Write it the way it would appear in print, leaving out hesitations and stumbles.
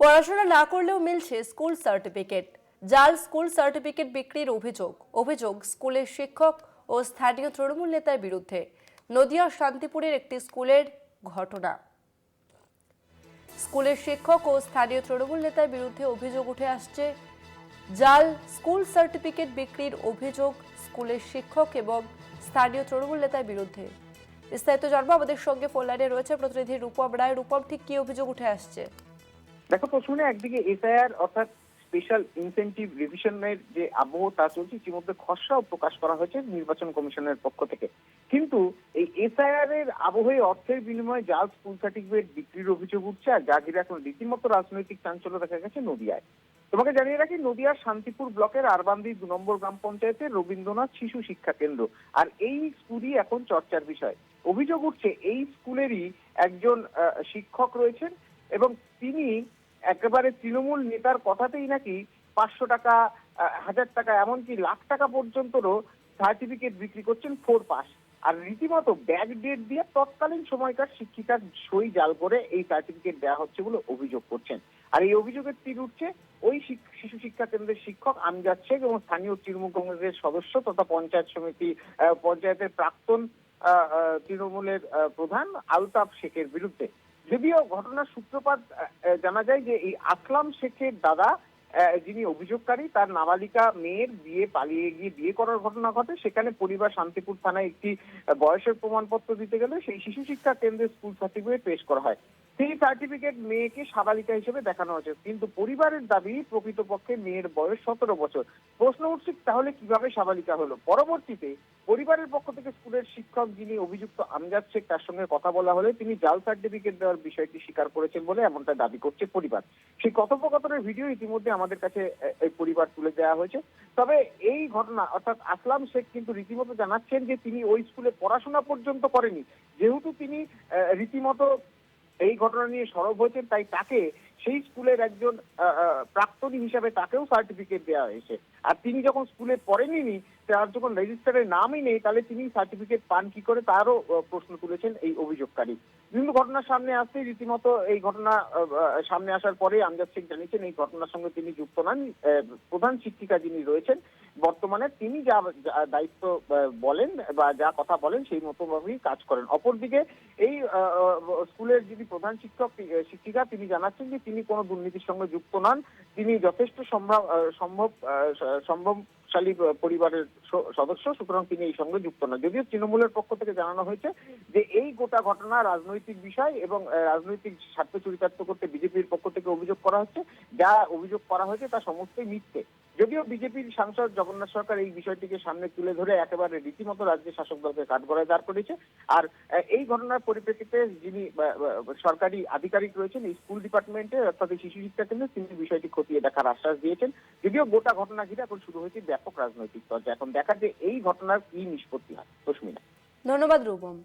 পড়াশোনা না করলেও মিলছে স্কুল সার্টিফিকেট। জাল স্কুল সার্টিফিকেট বিক্রির অভিযোগ স্কুলের শিক্ষক ও স্থানীয় তৃণমূল নেতার বিরুদ্ধে। নদিয়ার শান্তিপুরের একটি স্কুলের ঘটনা। স্কুলের শিক্ষক ও স্থানীয় তৃণমূল নেতার বিরুদ্ধে অভিযোগ উঠে আসছে। জাল স্কুল সার্টিফিকেট বিক্রির অভিযোগ স্কুলের শিক্ষক এবং স্থানীয় তৃণমূল নেতার বিরুদ্ধে। বিস্তারিত জানবো, আমাদের সঙ্গে ফোন লাইনে রয়েছে প্রতিনিধি রূপম রায়। রূপম, ঠিক কি অভিযোগ উঠে আসছে? দেখো, প্রথমে একদিকে এসআইআর অর্থাৎ স্পেশাল ইনসেনটিভ রিভিশনের যে আবহ তা চলছে, ইতিমধ্যে খসড়াও প্রকাশ করা হয়েছে নির্বাচন কমিশনের পক্ষ থেকে। কিন্তু এই এসআইআর এর আবহে অর্থের বিনিময়ে জাল স্কুল সার্টিফিকেট বিক্রির অভিযোগ উঠছে, আর যা ঘিরে এখন রীতিমতো রাজনৈতিক চাঞ্চল্য দেখা গেছে নদিয়ায়। তোমাকে জানিয়ে রাখি, নদিয়ার শান্তিপুর ব্লকের আরবান্দি 2 নম্বর গ্রাম পঞ্চায়েতের রবীন্দ্রনাথ শিশু শিক্ষা কেন্দ্র, আর এই স্কুলই এখন চর্চার বিষয়। অভিযোগ উঠছে এই স্কুলেরই একজন শিক্ষক রয়েছেন এবং তিনি একেবারে তৃণমূল নেতার কথাতেই নাকি 500 টাকা, 1000 টাকা, এমনকি লাখ টাকা পর্যন্তও সার্টিফিকেট বিক্রি করছেন 4 পাস। আর রীতিমতো ব্যাক ডেট দিয়ে তৎকালীন সময়কার শিক্ষিকার সই জাল করে এই সার্টিফিকেট দেওয়া হচ্ছে বলে অভিযোগ করছেন। আর এই অভিযোগের তীর উঠছে ওই শিশু শিক্ষা কেন্দ্রের শিক্ষক আমজাদ শেখ এবং স্থানীয় তৃণমূল কংগ্রেসের সদস্য তথা পঞ্চায়েতের প্রাক্তন তৃণমূলের প্রধান আলতাফ শেখের বিরুদ্ধে। যদিও ঘটনার সূত্রপাত জানা যায় যে এই আসলাম শেখের দাদা, যিনি অভিযোগকারী, তার নাবালিকা মেয়ের পালিয়ে গিয়ে বিয়ে করার ঘটনা ঘটে। সেখানে পরিবার শান্তিপুর থানায় একটি বয়সের প্রমাণপত্র দিতে গেলে সেই শিশু শিক্ষা কেন্দ্রের স্কুল সার্টিফিকেট পেশ করা হয়। সেই সার্টিফিকেট মেয়েকে সাবালিকা হিসেবে দেখানো হয়েছে, কিন্তু পরিবারের দাবি প্রকৃতপক্ষে মেয়ের বয়স 17 বছর। প্রশ্ন উঠছে, তাহলে কিভাবে সাবালিকা হলো? পরবর্তীতে পরিবারের পক্ষ থেকে স্কুলের শিক্ষক যিনি অভিযুক্ত আমজাদ শেখ, তার সঙ্গে কথা বলা হলে তিনি জাল সার্টিফিকেট দেওয়ার বিষয়টি স্বীকার করেছেন বলে এমনটা দাবি করছে পরিবার। সেই কথোপকথনের ভিডিও ইতিমধ্যে আমাদের কাছে এই পরিবার তুলে দেওয়া হয়েছে। তবে এই ঘটনা অর্থাৎ আসলাম শেখ কিন্তু রীতিমতো জানাচ্ছেন যে তিনি ওই স্কুলে পড়াশোনা পর্যন্ত করেনি। যেহেতু তিনি রীতিমতো এই ঘটনা নিয়ে সরব হয়েছেন, তাই তাকে সেই স্কুলের একজন প্রাক্তনী হিসাবে তাকেও সার্টিফিকেট দেওয়া হয়েছে। আর তিনি যখন স্কুলে পড়েননি, তার যখন রেজিস্টারে নামই নেই, তাহলে তিনি সার্টিফিকেট পান কি করে, তারও প্রশ্ন তুলেছেন এই অভিযোগকারী। বিভিন্ন ঘটনার সামনে আসতেই রীতিমতো এই ঘটনা সামনে আসার পরে আমজাদ শেখ জানিয়েছেন এই ঘটনার সঙ্গে তিনি যুক্ত নন। প্রধান শিক্ষিকা যিনি রয়েছেন বর্তমানে, তিনি যা দায়িত্ব বলেন বা যা কথা বলেন সেই মতোভাবেই কাজ করেন। অপরদিকে এই স্কুলের যিনি প্রধান শিক্ষিকা, তিনি জানাচ্ছেন যে তিনি কোনো দুর্নীতির সঙ্গে যুক্ত নন। তিনি যথেষ্ট সম্ভবশালী পরিবারের সদস্য, সুতরাং তিনি এই সঙ্গে যুক্ত নন। যদিও তৃণমূলের পক্ষ থেকে জানানো হয়েছে যে এই গোটা ঘটনা রাজনৈতিক বিষয় এবং রাজনৈতিক স্বার্থ চরিতার্থ করতে বিজেপির পক্ষ থেকে অভিযোগ করা হচ্ছে। যা অভিযোগ করা হয়েছে তা সমস্তই মিথ্যে। যদিও বিজেপির সাংসদ জগন্নাথ সরকার এই বিষয়টিকে সামনে তুলে ধরে একেবারে রীতিমতো রাজ্যের শাসক দলকে কাঠগড়ায় দাঁড় করেছে। আর এই ঘটনার পরিপ্রেক্ষিতে যিনি সরকারি আধিকারিক রয়েছেন এই স্কুল ডিপার্টমেন্টে অর্থাৎ শিশু শিক্ষা কেন্দ্রে, তিনি বিষয়টি খতিয়ে দেখার আশ্বাস দিয়েছেন। যদিও গোটা ঘটনা ঘিরে এখন শুরু হয়েছে ব্যাপক রাজনৈতিক চর্চা। এখন দেখা যে এই ঘটনার কি নিষ্পত্তি হয়। রশ্মিনা, ধন্যবাদ রূপম।